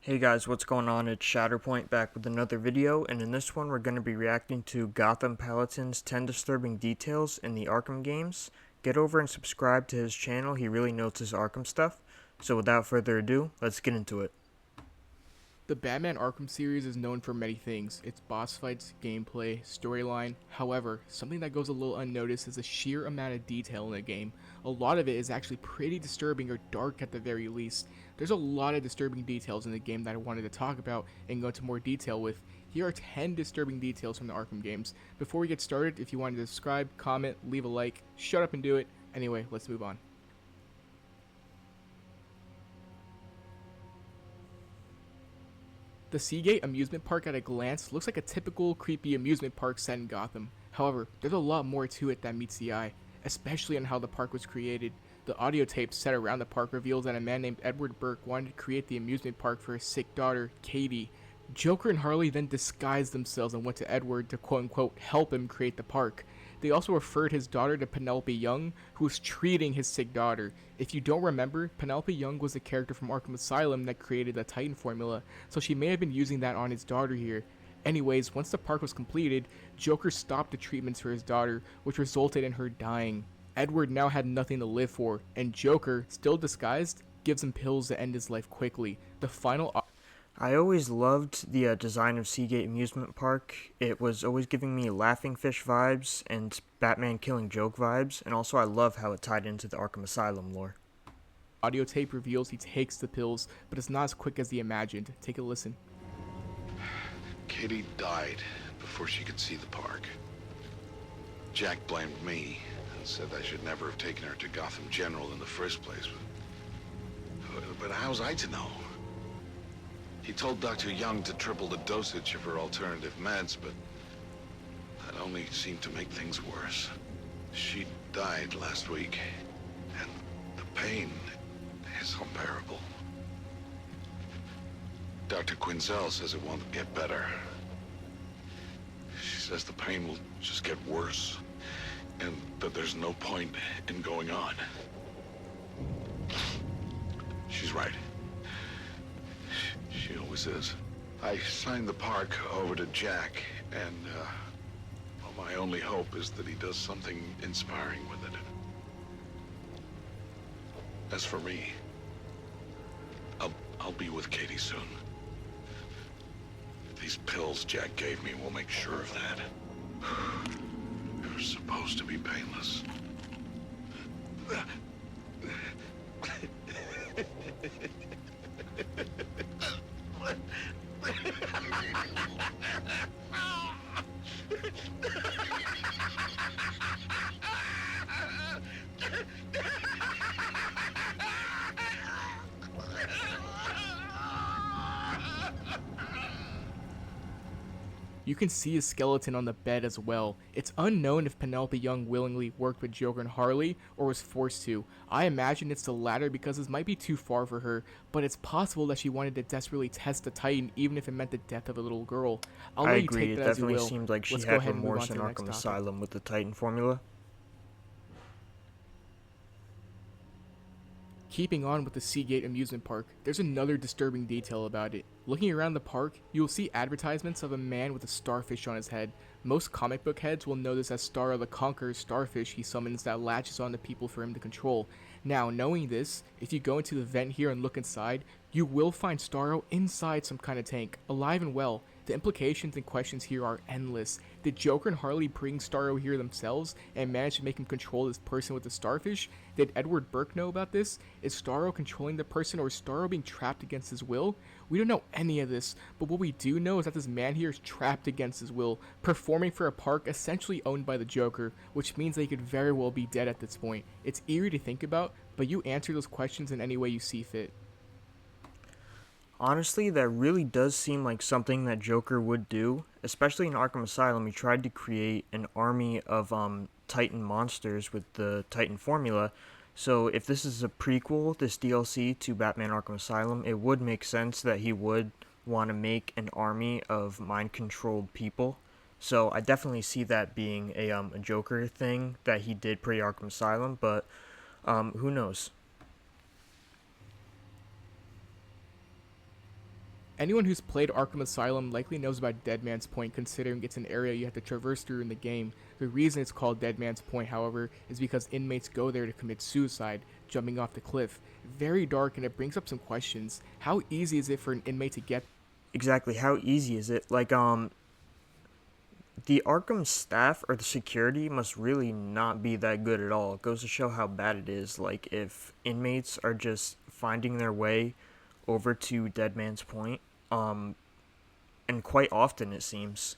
Hey guys, what's going on? It's Shatterpoint back with another video, and in this one we're going to be reacting to Gotham Paladin's 10 disturbing details in the Arkham games. Get over and subscribe to his channel, he really knows his Arkham stuff. So without further ado, let's get into it. The Batman Arkham series is known for many things, its boss fights, gameplay, storyline. However, something that goes a little unnoticed is the sheer amount of detail in the game. A lot of it is actually pretty disturbing or dark at the very least. There's a lot of disturbing details in the game that I wanted to talk about and go into more detail with. Here are 10 disturbing details from the Arkham games. Before we get started, if you want to subscribe, comment, leave a like, shut up and do it. Anyway, let's move on. The Seagate amusement park at a glance looks like a typical creepy amusement park set in Gotham. However, there's a lot more to it that meets the eye, especially on how the park was created. The audio tape set around the park reveals that a man named Edward Burke wanted to create the amusement park for his sick daughter, Katie. Joker and Harley then disguised themselves and went to Edward to quote-unquote help him create the park. They also referred his daughter to Penelope Young, who was treating his sick daughter. If you don't remember, Penelope Young was the character from Arkham Asylum that created the Titan formula, so she may have been using that on his daughter here. Anyways, once the park was completed, Joker stopped the treatments for his daughter, which resulted in her dying. Edward now had nothing to live for, and Joker, still disguised, gives him pills to end his life quickly. The final I always loved the design of Seagate Amusement Park. It was always giving me Laughing Fish vibes and Batman Killing Joke vibes, and also I love how it tied into the Arkham Asylum lore. audio tape reveals he takes the pills, but it's not as quick as he imagined. Take a listen. Katie died before she could see the park. Jack blamed me and said I should never have taken her to Gotham General in the first place. But how was I to know? He told Dr. Young to triple the dosage of her alternative meds, but that only seemed to make things worse. She died last week, and the pain is unbearable. Dr. Quinzel says it won't get better. She says the pain will just get worse, and that there's no point in going on. She's right. She always is. I signed the park over to Jack, and well, my only hope is that he does something inspiring with it. As for me, I'll be with Katie soon. These pills Jack gave me will make sure of that. They were supposed to be painless. You can see a skeleton on the bed as well. It's unknown if Penelope Young willingly worked with Joker and Harley or was forced to. I imagine it's the latter because this might be too far for her, but it's possible that she wanted to desperately test the Titan even if it meant the death of a little girl. I'll I let you agree, take it that as you definitely will. seemed like she Let's go had ahead and move on remorse to in the next Arkham topic. Asylum with the Titan formula. Keeping on with the Seagate amusement park, there's another disturbing detail about it. Looking around the park, you will see advertisements of a man with a starfish on his head. Most comic book heads will know this as Starro the Conqueror's starfish he summons that latches on to people for him to control. Now, knowing this, if you go into the vent here and look inside, you will find Starro inside some kind of tank, alive and well. The implications and questions here are endless. Did Joker and Harley bring Starro here themselves and manage to make him control this person with the starfish? Did Edward Burke know about this? Is Starro controlling the person, or is Starro being trapped against his will? We don't know any of this, but what we do know is that this man here is trapped against his will, performing for a park essentially owned by the Joker, which means that he could very well be dead at this point. It's eerie to think about, but you answer those questions in any way you see fit. Honestly, that really does seem like something that Joker would do, especially in Arkham Asylum. He tried to create an army of Titan monsters with the Titan formula. So if this is a prequel, this DLC to Batman Arkham Asylum, it would make sense that he would want to make an army of mind-controlled people. So I definitely see that being a Joker thing that he did pre Arkham Asylum, but who knows? Anyone who's played Arkham Asylum likely knows about Dead Man's Point, considering it's an area you have to traverse through in the game. The reason it's called Dead Man's Point, however, is because inmates go there to commit suicide, jumping off the cliff. Very dark, and it brings up some questions. How easy is it for an inmate to get? Exactly, how easy is it? Like, the Arkham staff or the security must really not be that good at all. It goes to show how bad it is. Like, if inmates are just finding their way over to Dead Man's Point, and quite often it seems.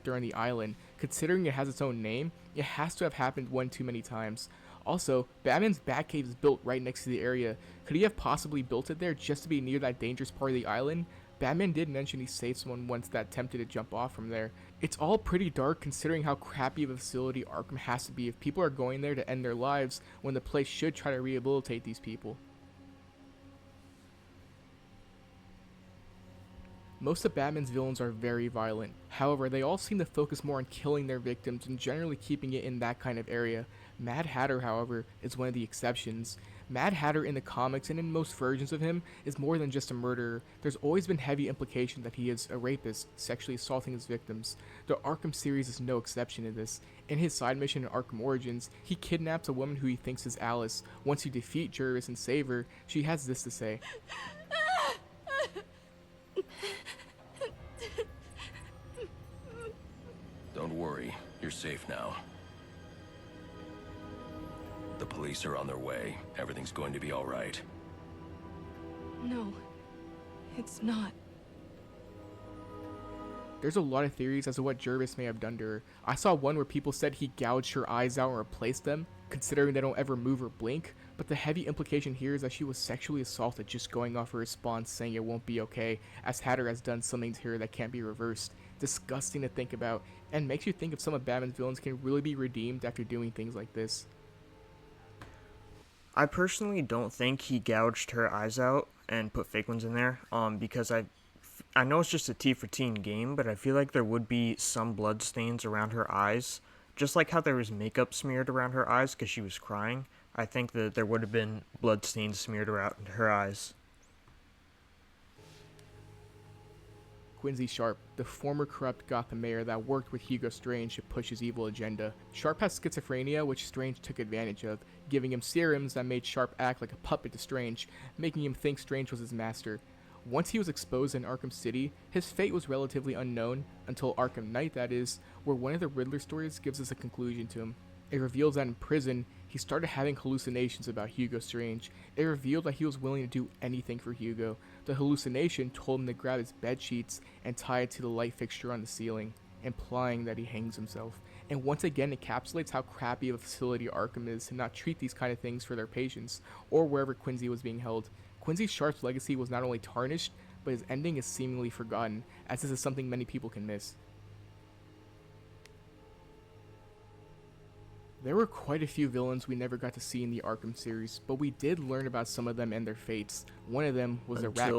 On the island. Considering it has its own name, it has to have happened one too many times. Also, Batman's Batcave is built right next to the area. Could he have possibly built it there just to be near that dangerous part of the island? Batman did mention he saved someone once that attempted to jump off from there. It's all pretty dark considering how crappy of a facility Arkham has to be if people are going there to end their lives when the place should try to rehabilitate these people. Most of Batman's villains are very violent. However, they all seem to focus more on killing their victims and generally keeping it in that kind of area. Mad Hatter, however, is one of the exceptions. Mad Hatter in the comics and in most versions of him is more than just a murderer. There's always been heavy implication that he is a rapist, sexually assaulting his victims. The Arkham series is no exception to this. In his side mission in Arkham Origins, he kidnaps a woman who he thinks is Alice. Once you defeat Jervis and save her, she has this to say. Don't worry, you're safe now. The police are on their way. Everything's going to be all right. No, it's not. There's a lot of theories as to what Jervis may have done to her. I saw one where people said he gouged her eyes out and replaced them, considering they don't ever move or blink, but the heavy implication here is that she was sexually assaulted just going off her response saying it won't be okay, as Hatter has done something to her that can't be reversed. Disgusting to think about, and makes you think if some of Batman's villains can really be redeemed after doing things like this. I personally don't think he gouged her eyes out and put fake ones in there, because I know it's just a T for teen game, but I feel like there would be some blood stains around her eyes, just like how there was makeup smeared around her eyes because she was crying. I think that there would have been blood stains smeared around her eyes. Quincy Sharp, the former corrupt Gotham mayor that worked with Hugo Strange to push his evil agenda. Sharp has schizophrenia, which Strange took advantage of, giving him serums that made Sharp act like a puppet to Strange, making him think Strange was his master. Once he was exposed in Arkham City, his fate was relatively unknown, until Arkham Knight that is, where one of the Riddler stories gives us a conclusion to him. It reveals that in prison, he started having hallucinations about Hugo Strange. It revealed that he was willing to do anything for Hugo. The hallucination told him to grab his bed sheets and tie it to the light fixture on the ceiling, implying that he hangs himself. And once again encapsulates how crappy of a facility Arkham is to not treat these kind of things for their patients, or wherever Quincy was being held. Quincy Sharp's legacy was not only tarnished, but his ending is seemingly forgotten, as this is something many people can miss. There were quite a few villains we never got to see in the Arkham series, but we did learn about some of them and their fates. One of them was the Ratcatcher,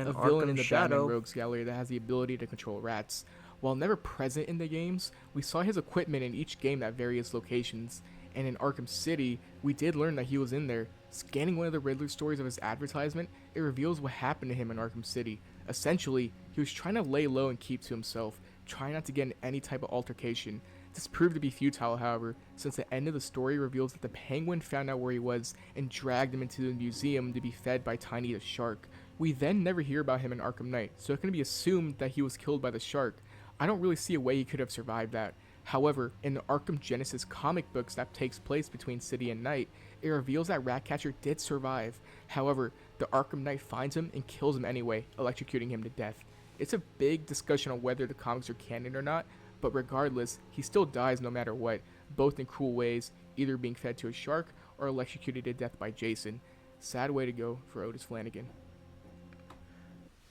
a villain in the Batman Rogues Gallery that has the ability to control rats. While never present in the games, we saw his equipment in each game at various locations, and in Arkham City, we did learn that he was in there. Scanning one of the Riddler stories of his advertisement, it reveals what happened to him in Arkham City. Essentially, he was trying to lay low and keep to himself, trying not to get in any type of altercation. This proved to be futile, however, since the end of the story reveals that the Penguin found out where he was and dragged him into the museum to be fed by Tiny the Shark. We then never hear about him in Arkham Knight, so it can be assumed that he was killed by the shark. I don't really see a way he could have survived that. However, in the Arkham Genesis comic books that takes place between City and Night, it reveals that Ratcatcher did survive. However, the Arkham Knight finds him and kills him anyway, electrocuting him to death. It's a big discussion on whether the comics are canon or not, but regardless, he still dies no matter what, both in cruel ways, either being fed to a shark or electrocuted to death by Jason. Sad way to go for Otis Flanagan.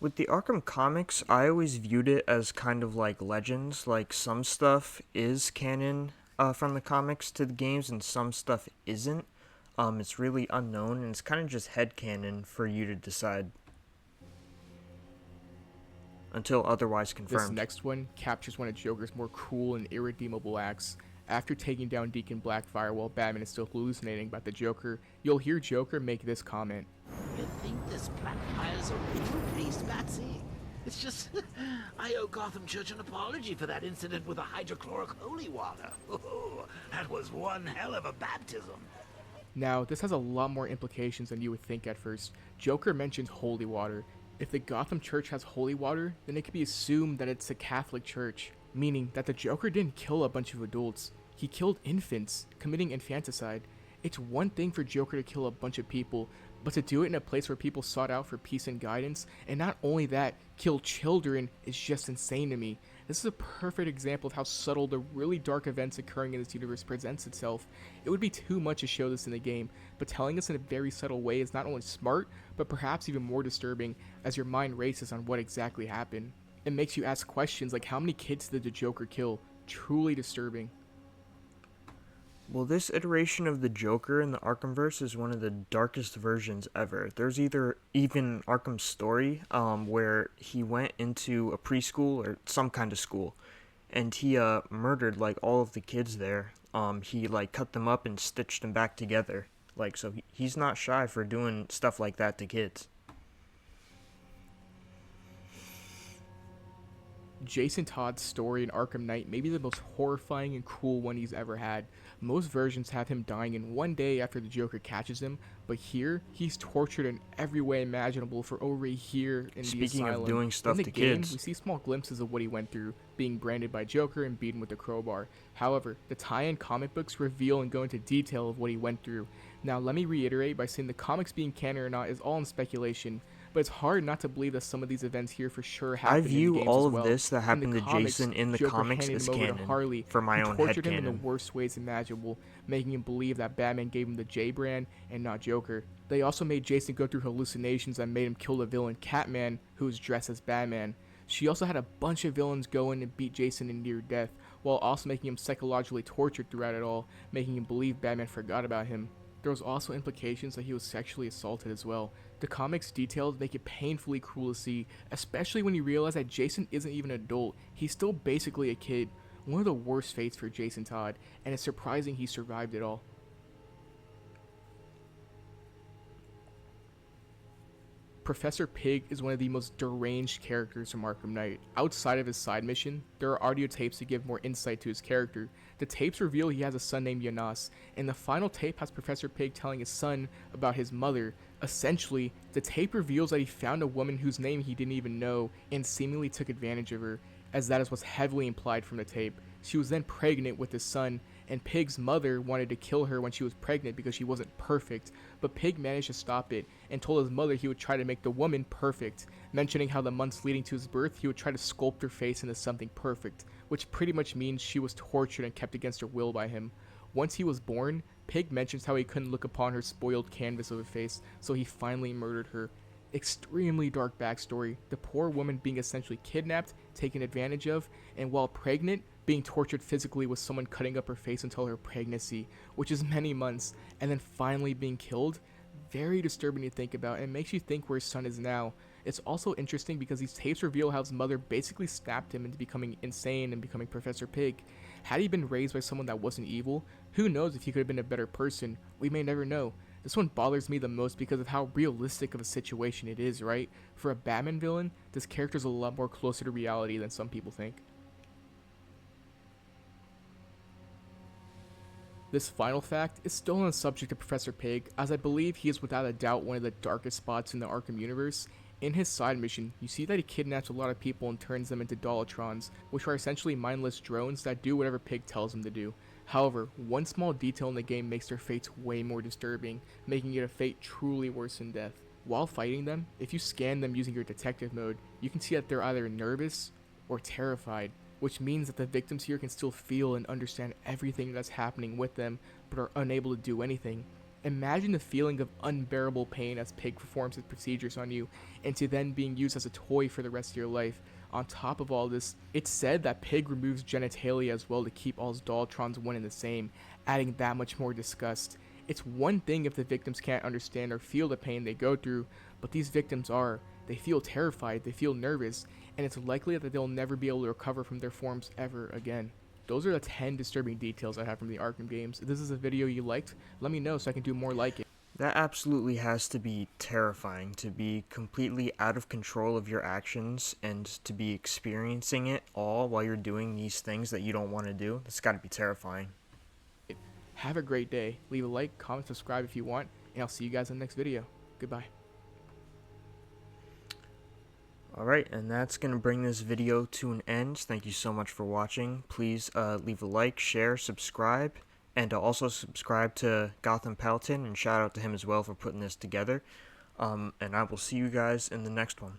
With the Arkham comics, I always viewed it as kind of like legends. Like, some stuff is canon from the comics to the games, and some stuff isn't. It's really unknown, and it's kind of just headcanon for you to decide until otherwise confirmed. This next one captures one of Joker's more cruel and irredeemable acts. After taking down Deacon Blackfire while Batman is still hallucinating about the Joker, you'll hear Joker make this comment. You think This black fire's a real beast, Batsy. It's just, I owe Gotham Church an apology for that incident with the hydrochloric holy water. Oh, that was one hell of a baptism. Now, this has a lot more implications than you would think at first. Joker mentioned holy water. If the Gotham Church has holy water, then it could be assumed that it's a Catholic church, meaning that the Joker didn't kill a bunch of adults. He killed infants, committing infanticide. It's one thing for Joker to kill a bunch of people, but to do it in a place where people sought out for peace and guidance, and not only that, kill children, is just insane to me. This is a perfect example of how subtle the really dark events occurring in this universe presents itself. It would be too much to show this in the game, but telling us in a very subtle way is not only smart, but perhaps even more disturbing as your mind races on what exactly happened. It makes you ask questions like how many kids did the Joker kill? Truly disturbing. Well, this iteration of the Joker in the Arkhamverse is one of the darkest versions ever. There's even Arkham's story, where he went into a preschool or some kind of school, and he murdered like all of the kids there. He like cut them up and stitched them back together. Like, so he's not shy for doing stuff like that to kids. Jason Todd's story in Arkham Knight may be the most horrifying and cruel one he's ever had. Most versions have him dying in one day after the Joker catches him, but here, he's tortured in every way imaginable for over a year in the Asylum. Speaking of doing stuff in the to game, kids, we see small glimpses of what he went through, being branded by Joker and beaten with a crowbar. However, the tie-in comic books reveal and go into detail of what he went through. Now, let me reiterate by saying the comics being canon or not is all in speculation, but it's hard not to believe that some of these events here for sure happened I in view the games all as of well. this that happened In the to comics, Jason in the Joker comics handed as him over to canon, Harley, for my who own tortured him in headcanon. the worst ways imaginable, making him believe that Batman gave him the J brand and not Joker. They also made Jason go through hallucinations that made him kill the villain Catman, who was dressed as Batman. She also had a bunch of villains go in and beat Jason in near death, while also making him psychologically tortured throughout it all, making him believe Batman forgot about him. There was also implications that he was sexually assaulted as well. The comics details make it painfully cruel to see, especially when you realize that Jason isn't even an adult, he's still basically a kid. One of the worst fates for Jason Todd, and it's surprising he survived it all. Professor Pig is one of the most deranged characters from Arkham Knight. Outside of his side mission, there are audio tapes to give more insight to his character. The tapes reveal he has a son named Jonas, and the final tape has Professor Pig telling his son about his mother. Essentially, the tape reveals that he found a woman whose name he didn't even know and seemingly took advantage of her, as that is what's heavily implied from the tape. She was then pregnant with his son, and Pig's mother wanted to kill her when she was pregnant because she wasn't perfect, but Pig managed to stop it and told his mother he would try to make the woman perfect, mentioning how the months leading to his birth he would try to sculpt her face into something perfect, which pretty much means she was tortured and kept against her will by him. Once he was born, Pig mentions how he couldn't look upon her spoiled canvas of a face, so he finally murdered her. Extremely dark backstory, the poor woman being essentially kidnapped, taken advantage of, and while pregnant, being tortured physically with someone cutting up her face until her pregnancy, which is many months, and then finally being killed. Very disturbing to think about, and makes you think where his son is now. It's also interesting because these tapes reveal how his mother basically snapped him into becoming insane and becoming Professor Pig. Had he been raised by someone that wasn't evil, who knows if he could have been a better person? We may never know. This one bothers me the most because of how realistic of a situation it is, right? For a Batman villain, this character is a lot more closer to reality than some people think. This final fact is still on the subject of Professor Pig, as I believe he is without a doubt one of the darkest spots in the Arkham universe. In his side mission, you see that he kidnaps a lot of people and turns them into Dolatrons, which are essentially mindless drones that do whatever Pig tells them to do. However, one small detail in the game makes their fates way more disturbing, making it a fate truly worse than death. While fighting them, if you scan them using your detective mode, you can see that they're either nervous or terrified, which means that the victims here can still feel and understand everything that's happening with them, but are unable to do anything. Imagine the feeling of unbearable pain as Pig performs his procedures on you, and to then being used as a toy for the rest of your life. On top of all this, it's said that Pig removes genitalia as well to keep all his Dolatrons one and the same, adding that much more disgust. It's one thing if the victims can't understand or feel the pain they go through, but these victims are. They feel terrified, they feel nervous, and it's likely that they'll never be able to recover from their forms ever again. Those are the 10 disturbing details I have from the Arkham games. If this is a video you liked, let me know so I can do more like it. That absolutely has to be terrifying, to be completely out of control of your actions and to be experiencing it all while you're doing these things that you don't want to do. That's got to be terrifying. Have a great day. Leave a like, comment, subscribe if you want, and I'll see you guys in the next video. Goodbye. Alright, and that's going to bring this video to an end. Thank you so much for watching. Please leave a like, share, subscribe, and also subscribe to Gotham Paladin, and shout out to him as well for putting this together. And I will see you guys in the next one.